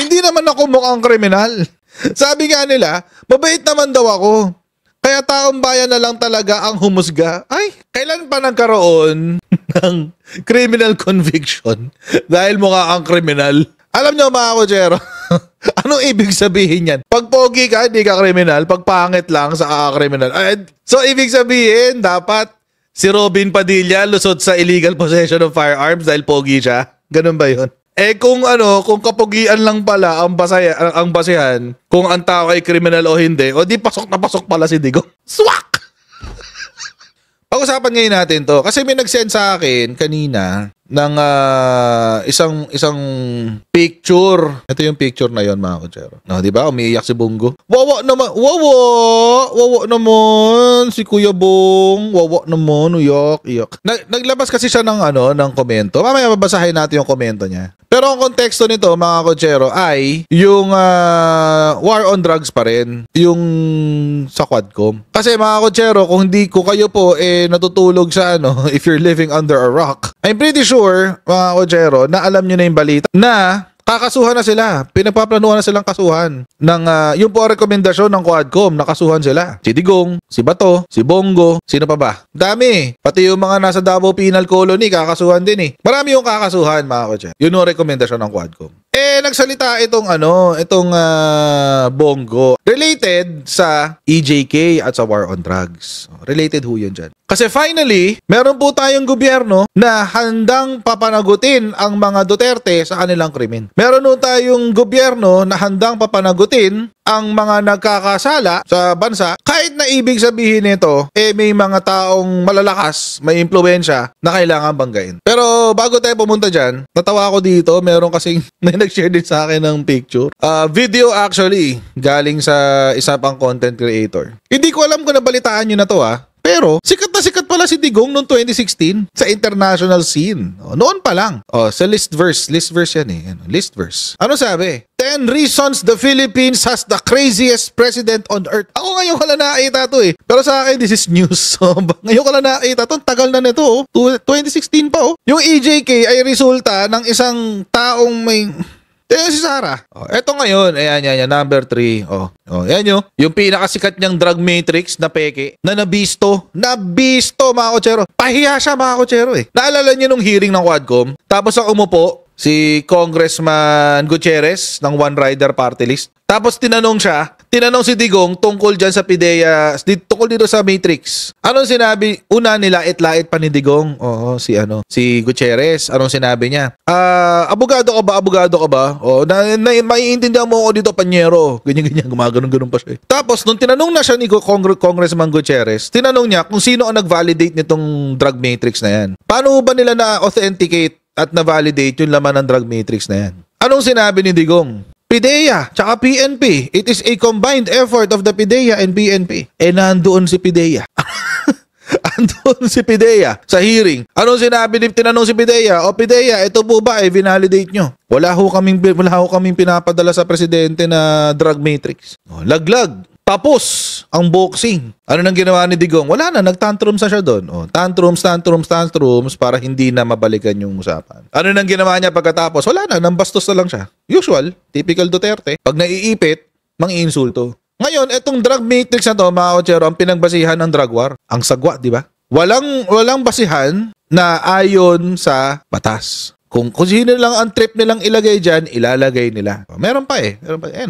Hindi naman ako mukhang kriminal. Sabi nga nila, mabait naman daw ako. Kaya taong bayan na lang talaga ang humusga. Ay, kailan pa nagkaroon ng criminal conviction dahil mukha kang kriminal? Alam nyo mga kutsero, anong ibig sabihin yan? Pag pogi ka, hindi ka kriminal. Pag pangit lang, sa kriminal. So, ibig sabihin, dapat si Robin Padilla lusot sa illegal possession of firearms dahil pogi siya. Ganun ba yun? Kung kapugian lang pala ang basihan kung ang tao ay kriminal o hindi, o di pasok na pasok pala si Digong. Swak! Pag-usapan ngayon natin to kasi may nag-send sa akin kanina ng isang picture. Ito yung picture na yon mga kutsero. No, di ba? Umiiyak si Bongo. Wawa naman si Kuya Bong. Wawa naman, iyak. Naglabas kasi siya ng komento. Mamaya babasahin natin yung komento niya. Pero ang konteksto nito, mga kutsero, ay yung war on drugs pa rin. Yung sa Quadcom. Kasi mga kutsero, kung kayo po natutulog sa if you're living under a rock, I'm pretty sure, mga kutsero, na alam nyo na yung balita na kakasuhan na sila. Pinagpaplanuhan na silang kasuhan. Yung po rekomendasyon ng Quadcom, nakasuhan sila. Si Digong, si Bato, si Bongo, sino pa ba? Dami. Pati yung mga nasa Davao Penal Colony, kakasuhan din eh. Marami yung kakasuhan, mga kutsero. Yun yung rekomendasyon ng Quadcom. Nagsalita itong Bongo related sa EJK at sa war on drugs. Related ho yun dyan. Kasi finally, meron po tayong gobyerno na handang papanagutin ang mga Duterte sa kanilang krimen. Meron po tayong gobyerno na handang papanagutin ang mga nagkakasala sa bansa. Kahit na ibig sabihin nito, may mga taong malalakas, may impluwensya na kailangan banggain. Pero bago tayo pumunta dyan, natawa ako dito, meron kasing may nag-share din sa akin ng picture. Video actually, galing sa isa pang content creator. Hindi ko alam kung nabalitaan nyo na to pero sikat na sikat pala si Digong noong 2016 sa international scene. Noon pa lang. Sa list verse yan eh. List verse. Ano sabi? 10 reasons the Philippines has the craziest president on earth. Ako ngayon ko lang nakita to eh. Pero sa akin, this is news. So, ngayon ko lang nakita to. Tagal na nito. 2016 pa. Yung EJK ay resulta ng isang taong may... si Sarah. Eto ngayon, ayan, number 3. Yan yun. Yung pinakasikat niyang drug matrix na peke, na nabisto, mga kutsero. Pahiya siya, mga kutsero eh. Naalala niyo nung hearing ng Quadcom, tapos ang umupo, si Congressman Gutierrez ng One Rider Party List. Tapos tinanong si Digong tungkol dyan sa PIDEA, tungkol dito sa Matrix. Anong sinabi? Una, nilait-lait pa ni Digong. Si Gutierrez. Anong sinabi niya? Abogado ka ba? Maiintindihan mo ako dito, panyero. Ganyan, gumaganon-ganon pa siya. Tapos, nung tinanong na siya ni Congressman Gutierrez, tinanong niya kung sino ang nag-validate nitong drug matrix na yan. Paano ba nila na-authenticate at na-validate yung laman ng drug matrix na yan? Anong sinabi ni Digong? PIDEA, tsaka PNP. It is a combined effort of the PIDEA and PNP. Nandoon si PIDEA. Andoon si PIDEA sa hearing. Anong tinanong si PIDEA? PIDEA, ito po ba ay vinalidate nyo? Wala ho kaming pinapadala sa presidente na drug matrix. Laglag. Tapos, ang boxing. Ano nang ginawa ni Digong? Wala na, nagtantrums na siya doon. Tantrums para hindi na mabalikan yung usapan. Ano nang ginawa niya pagkatapos? Wala na, nambastos na lang siya. Usual, typical Duterte. Pag naiipit, mang-insulto. Ngayon, etong drug matrix na to, mga kutsero, ang pinagbasihan ng drug war. Ang sagwa, di ba? Walang basihan na ayon sa batas. Kung sino lang ang trip nilang ilagay dyan, ilalagay nila. Meron pa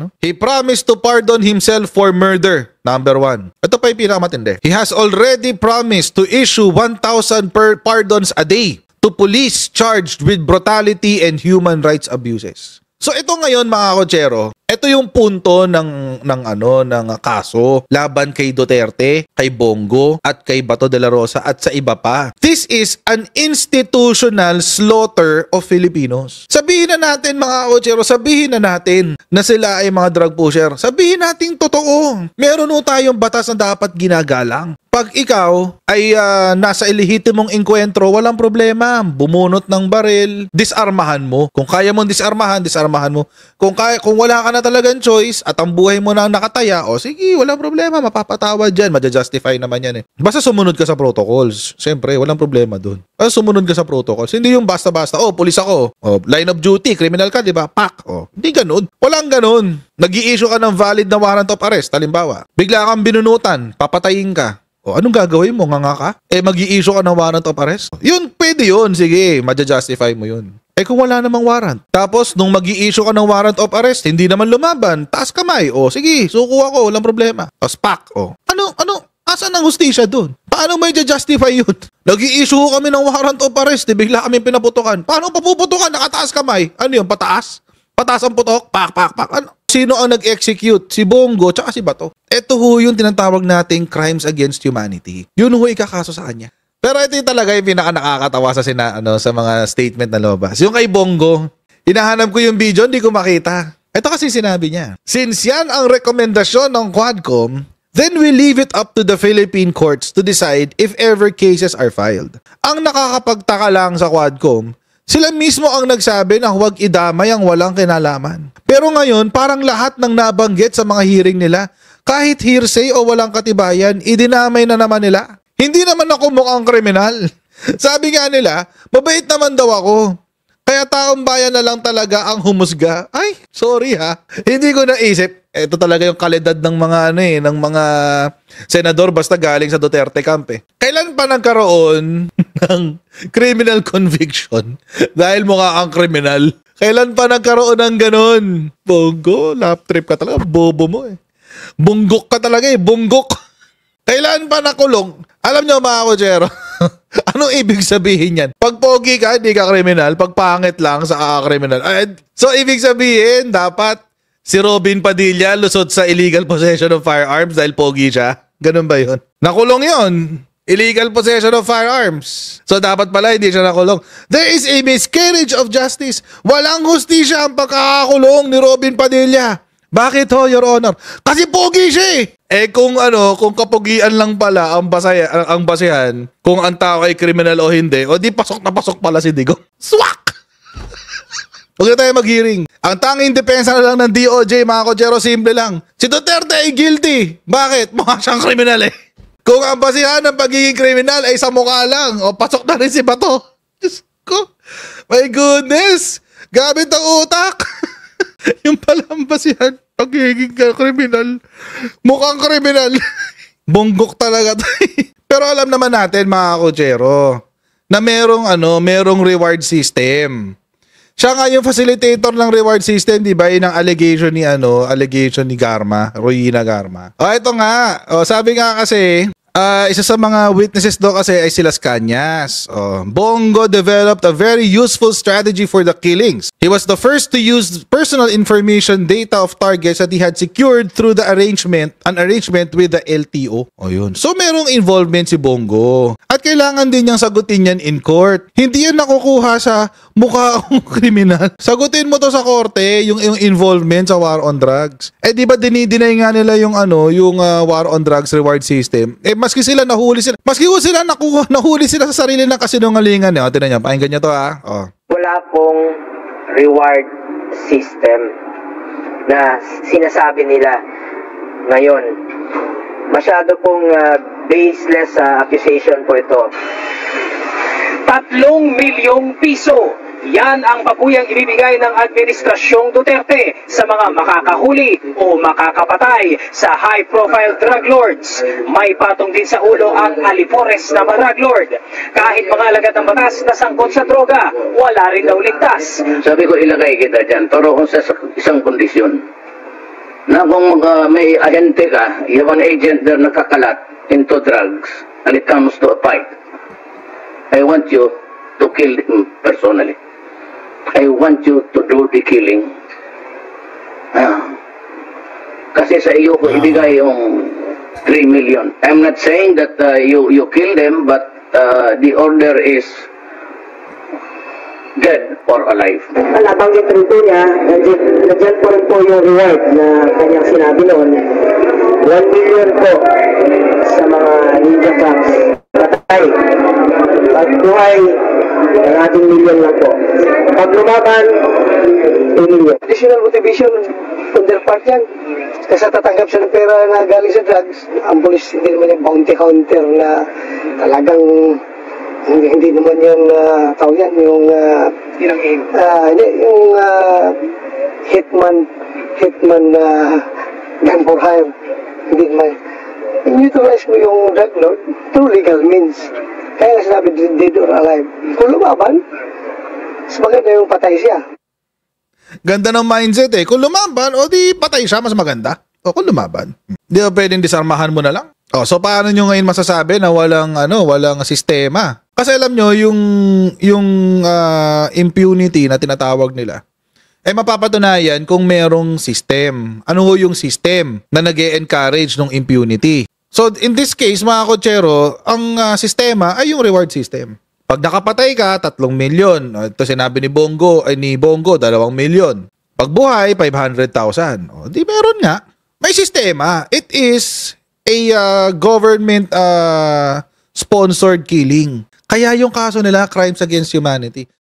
no? He promised to pardon himself for murder. Number 1. Ito pa yung pinakamatindi. He has already promised to issue 1,000 pardons a day to police charged with brutality and human rights abuses. So ito ngayon, mga kutsero, ito yung punto ng kaso laban kay Duterte, kay Bongo, at kay Bato de la Rosa at sa iba pa. This is an institutional slaughter of Filipinos. Sabihin na natin, mga kutsero, na sila ay mga drug pusher. Sabihin natin totoo. Meron tayong batas na dapat ginagalang. Pag ikaw ay nasa ilihitimong engkwentro, walang problema. Bumunot ng baril, disarmahan mo. Kung kaya mong disarmahan mo. Kung wala ka na na talagang choice at ang buhay mo na ang nakataya, o sige, walang problema, mapapatawad dyan, madja-justify naman yan eh. Basta sumunod ka sa protocols. Siyempre, walang problema dun. Basta sumunod ka sa protocols. Hindi yung basta-basta, pulis ako. Line of duty, criminal ka, di ba? Pak. Hindi ganun. Walang ganun. Nag-i-issue ka ng valid na warrant of arrest, halimbawa. Bigla kang binunutan, papatayin ka. Anong gagawin mo? Nga ka? Mag-i-issue ka ng warrant of arrest? Yun, pwede yun. Sige, madja-justify mo yun. Kung wala namang warrant. Tapos, nung mag-i-issue ka ng warrant of arrest, hindi naman lumaban, taas kamay. Sige, suko ako, walang problema. Tapos, pak. Asan ang hustisya dun? Paano may justify yun? Nag-i-issue kami ng warrant of arrest, bigla kami pinaputukan. Paano papuputukan? Nakataas kamay. Ano yun? Pataas? Pataas ang putok? Pak. Ano? Sino ang nag-execute? Si Bongo, tsaka si Bato. Ito ho yung tinatawag nating crimes against humanity. Yun ho ikakaso sa kanya. Pero ito yung talaga yung pinaka nakakatawa sa mga statement na lumabas. Yung kay Bongo, hinahanap ko yung video, hindi ko makita. Ito kasi sinabi niya. Since yan ang rekomendasyon ng Quadcom, then we leave it up to the Philippine courts to decide if ever cases are filed. Ang nakakapagtaka lang sa Quadcom, sila mismo ang nagsabi na huwag idamay ang walang kinalaman. Pero ngayon, parang lahat ng nabanggit sa mga hearing nila, kahit hearsay o walang katibayan, idinamay na naman nila. Hindi naman ako mukhang kriminal. Sabi nga nila, mabait naman daw ako. Kaya taong bayan na lang talaga ang humusga. Ay, sorry ha. Hindi ko naisip. Ito talaga yung kalidad ng mga senador basta galing sa Duterte camp eh. Kailan pa nagkaroon ng criminal conviction dahil mukha kang kriminal? Kailan pa nagkaroon ng ganun? Bongo, lap trip ka talaga. Bobo mo eh. Bunggok ka talaga eh. Bunggok. Kailan pa nakulong? Alam nyo mga kutsero, anong ibig sabihin yan? Pag pogi ka, hindi ka kriminal. Pag pangit lang, sa kriminal. So, ibig sabihin, dapat si Robin Padilla lusot sa illegal possession of firearms dahil pogi siya. Ganun ba yun? Nakulong yun. Illegal possession of firearms. So, dapat pala hindi siya nakulong. There is a miscarriage of justice. Walang hustisya ang pagkakakulong ni Robin Padilla. Bakit ho, Your Honor? Kasi pogi siya eh. Kung kapugian lang pala ang basehan kung ang tao ay kriminal o hindi, o di pasok na pasok pala si Digo. Swak! Huwag na tayo mag-hearing. Ang tanging depensa na lang ng DOJ, mga kotsero, simple lang. Si Duterte ay guilty. Bakit? Mukha siyang kriminal eh. Kung ang basehan ng pagiging kriminal ay sa mukha lang, o pasok na rin si Bato. Diyos ko. My goodness. Gamit ang utak. Yung pala ang basehan. Pagiging kriminal. Mukhang kriminal. Bonggok talaga tayo. Pero alam naman natin mga kotsero na merong reward system. Siya nga yung facilitator ng reward system, di ba? Yun ang allegation ni Garma, Royina Garma. Ito nga. Sabi nga kasi, isa sa mga witnesses daw kasi ay sila Cañas. Bongo developed a very useful strategy for the killings. He was the first to use personal information data of targets that he had secured through an arrangement with the LTO. Yun. So merong involvement si Bongo. At kailangan din niyang sagutin yan in court. Hindi yan nakukuha sa mukha akong kriminal. Sagutin mo to sa korte, yung involvement sa war on drugs. Di ba dinideny nga nila yung war on drugs reward system? Maski sila nahuli sila. Maski sila nahuli sila sa sarili ng kasinungalingan. Tingnan niyo, pakinggan niyo to ha. Wala pong reward system na sinasabi nila ngayon. Masyado pong baseless accusation po ito. 3 milyong piso. Yan ang papuyang ibibigay ng Administrasyong Duterte sa mga makakahuli o makakapatay sa high-profile drug lords. May patong din sa ulo ang alipores na drug lord. Kahit mga alagad ng batas na sangkot sa droga, wala rin daw ligtas. Sabi ko, ilagay kita dyan, pero kung sa isang kondisyon, na kung may ahente ka, you have an agent there nakakalat into drugs, and it comes to a fight, I want you to kill him personally. I want you to do the killing. Kasi sa iyo ko ibigay yung 3 million. I'm not saying that you kill them, but the order is dead or alive. Nabanggit rin po niya, nandiyan po rin po yung reward na kanyang sinabi noon. 1 million po sa mga ninja cops. Patay. Pag buhay, 1 million lang po. Pag lumaban, 2 million. Additional motivation counterpart yan. Kasi tatanggap siya ng pera na galing sa drugs, ang pulis hindi naman yung bounty counter na talagang hindi naman yan tao yan, yung hindi, yung hitman gun for hire. Hindi naman. I-neutralize mo yung drug lord through legal means. Kaya nga sinabi, dead or alive. Kung lumaban, mas maganda yung patay siya. Ganda ng mindset eh. Kung lumaban, o di patay siya, mas maganda. O kung lumaban. Di ba pwedeng disarmahan mo na lang? O, so paano nyo ngayon masasabi na walang sistema? Kasi alam nyo, yung impunity na tinatawag nila, mapapatunayan kung merong system. Ano ho yung system na nag-e-encourage ng impunity? So, in this case, mga kotsero, ang sistema ay yung reward system. Pag nakapatay ka, 3 milyon. Ito sinabi ni Bongo, 2 milyon. Pag buhay, 500,000. O, di meron nga. May sistema. It is a government sponsored killing. Kaya yung kaso nila, crimes against humanity.